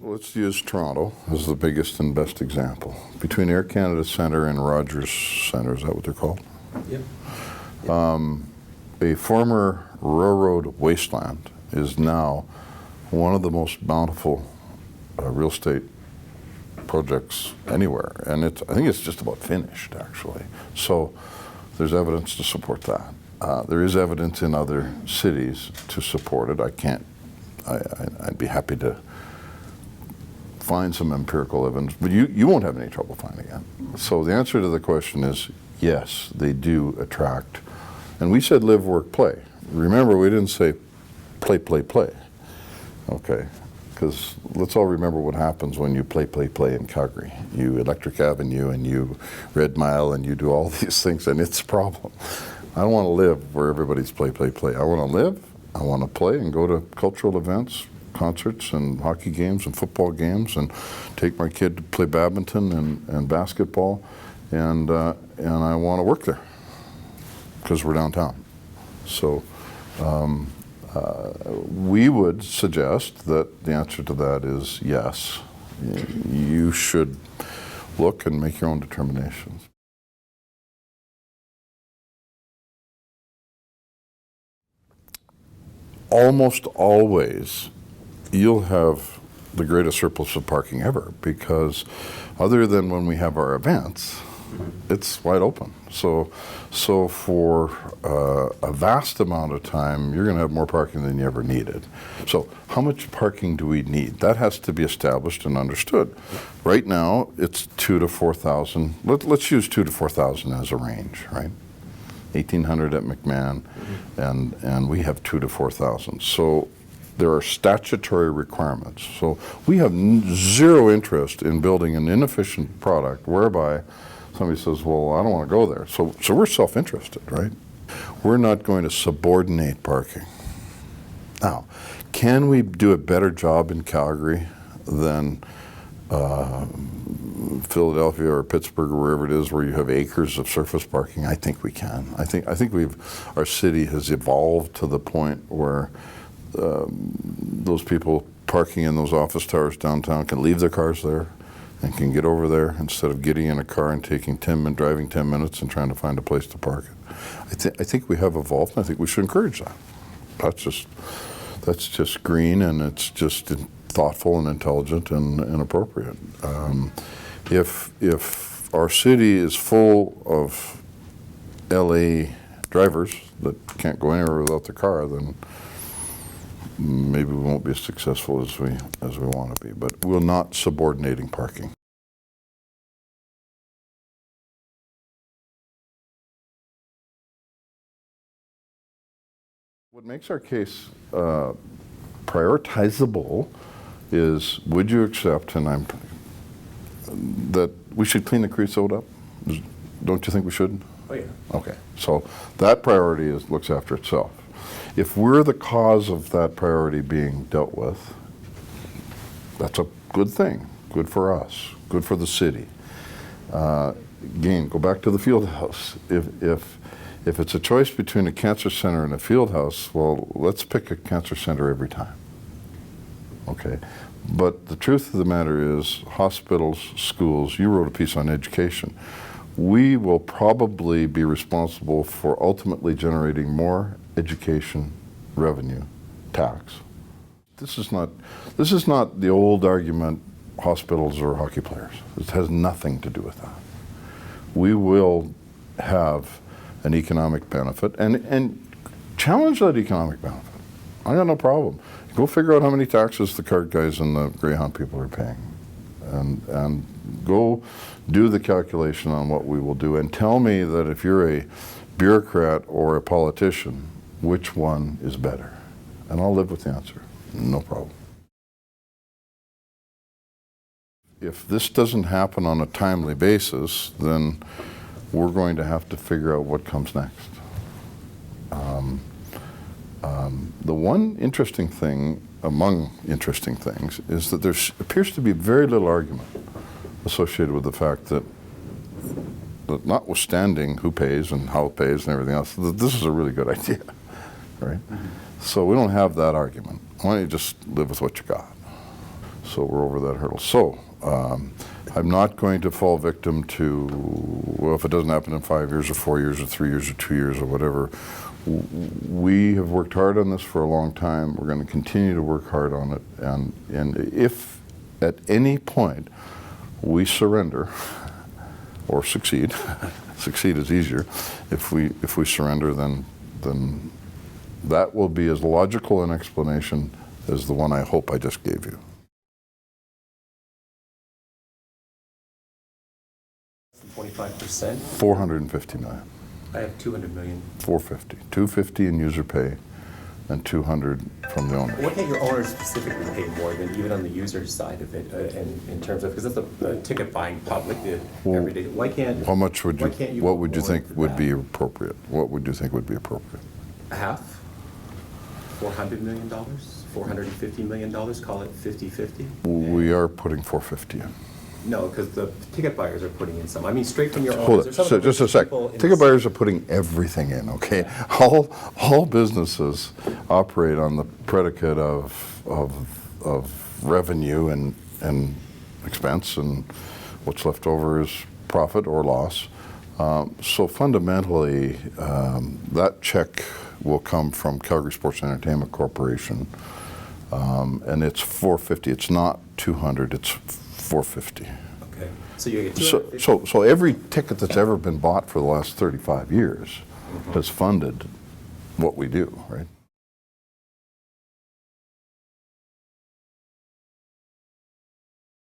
let's use Toronto as the biggest and best example. Between Air Canada Centre and Rogers Centre, is that what they're called? Yep. A former railroad wasteland is now one of the most bountiful real estate projects anywhere, and I think it's just about finished, actually. So there's evidence to support that. There is evidence in other cities to support it. I'd be happy to find some empirical evidence, but you won't have any trouble finding it. So the answer to the question is yes, they do attract. And we said live, work, play. Remember, we didn't say play, play, play. Okay, because let's all remember what happens when you play, play, play in Calgary. You Electric Avenue and you Red Mile and you do all these things, and it's a problem. I don't want to live where everybody's play, play, play. I want to live, I want to play and go to cultural events, concerts and hockey games and football games, and take my kid to play badminton and basketball, and I want to work there because we're downtown. So we would suggest that the answer to that is yes. You should look and make your own determinations. Almost always you'll have the greatest surplus of parking ever, because other than when we have our events, it's wide open. So for a vast amount of time, you're going to have more parking than you ever needed. So how much parking do we need? That has to be established and understood. Right now, it's 2,000 to 4,000. Let's use 2,000 to 4,000 as a range, right? 1,800 at McMahon, and we have 2,000 to 4,000. So there are statutory requirements. So we have zero interest in building an inefficient product whereby somebody says, well, I don't want to go there. So we're self-interested, right? We're not going to subordinate parking. Now, can we do a better job in Calgary than Philadelphia or Pittsburgh or wherever it is where you have acres of surface parking? I think we can. I think our city has evolved to the point where those people parking in those office towers downtown can leave their cars there and can get over there instead of getting in a car and driving 10 minutes and trying to find a place to park it. I think we have evolved, and I think we should encourage that. That's just green, and it's just thoughtful and intelligent and appropriate. If our city is full of LA drivers that can't go anywhere without their car, then maybe we won't be as successful as we want to be. But we're not subordinating parking. What makes our case prioritizable is, would you accept, that we should clean the creosote up? Don't you think we should? Oh, yeah. Okay, so that priority looks after itself. If we're the cause of that priority being dealt with, that's a good thing. Good for us. Good for the city. Again, go back to the field house. If it's a choice between a cancer center and a field house, well, let's pick a cancer center every time. Okay, but the truth of the matter is, hospitals, schools, you wrote a piece on education. We will probably be responsible for ultimately generating more education revenue tax. This is not the old argument, hospitals or hockey players. It has nothing to do with that. We will have an economic benefit and challenge that economic benefit. I got no problem. Go figure out how many taxes the cart guys and the Greyhound people are paying, and go do the calculation on what we will do, and tell me that if you're a bureaucrat or a politician, which one is better? And I'll live with the answer. No problem. If this doesn't happen on a timely basis, then we're going to have to figure out what comes next. The one interesting thing among interesting things is that there appears to be very little argument associated with the fact that notwithstanding who pays and how it pays and everything else, that this is a really good idea, right? So we don't have that argument. Why don't you just live with what you got? So we're over that hurdle. So I'm not going to fall victim to, well, if it doesn't happen in 5 years or 4 years or 3 years or 2 years or whatever. We have worked hard on this for a long time. We're going to continue to work hard on it. And if at any point we surrender or succeed, succeed is easier. If we surrender, then that will be as logical an explanation as the one I hope I just gave you. 25%? 450 million. I have 200 million. 450. 250 in user pay and 200 from the owner. Why can't your owners specifically pay more than even on the user side of it, in terms of, because that's the ticket buying public every day. Why can't? How much would you? What would you think would be that? appropriate? What would you think would be appropriate? A half? $400 million? $450 million? Call it 50-50? We are putting 450 in. No, because the ticket buyers are putting in some. I mean, straight from your Hold owners. it. So just a sec. Ticket buyers are putting everything in. Okay. Yeah. All businesses operate on the predicate of revenue and expense, and what's left over is profit or loss. So fundamentally, that check will come from Calgary Sports and Entertainment Corporation, and it's 450. It's not 200. It's 450. Okay. So you get 250. So every ticket that's ever been bought for the last 35 years has funded what we do, right?